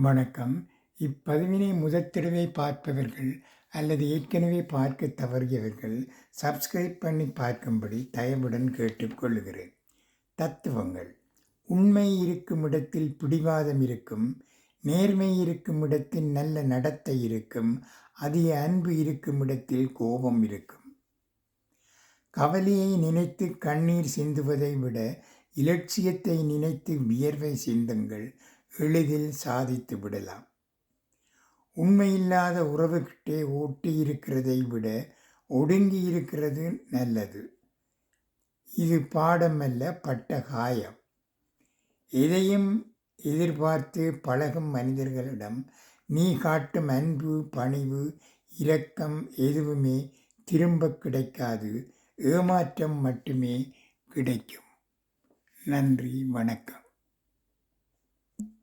வணக்கம். இப்பதிவினை முதற்தடவை பார்ப்பவர்கள் அல்லது ஏற்கனவே பார்க்க தவறியவர்கள் சப்ஸ்கிரைப் பண்ணி பார்க்கும்படி தயவுடன் கேட்டுக்கொள்கிறேன். தத்துவங்கள். உண்மை இருக்கும் இடத்தில் பிடிவாதம் இருக்கும், நேர்மை இருக்கும் இடத்தில் நல்ல நடத்தை இருக்கும், அதிக அன்பு இருக்கும் இடத்தில் கோபம் இருக்கும். கவலையை நினைத்து கண்ணீர் சிந்துவதை விட இலட்சியத்தை நினைத்து வியர்வை சிந்துங்கள், எளிதில் சாதித்து விடலாம். உண்மையில்லாத உறவுகிட்டே ஒட்டி இருக்கிறதை விட ஒடுங்கி இருக்கிறது நல்லது. இது பாடம் அல்ல, பட்ட காயம். எதையும் எதிர்பார்த்து பழகும் மனிதர்களிடம் நீ காட்டும் அன்பு, பணிவு, இரக்கம் எதுவுமே திரும்ப கிடைக்காது. ஏமாற்றம் மட்டுமே கிடைக்கும். நன்றி, வணக்கம்.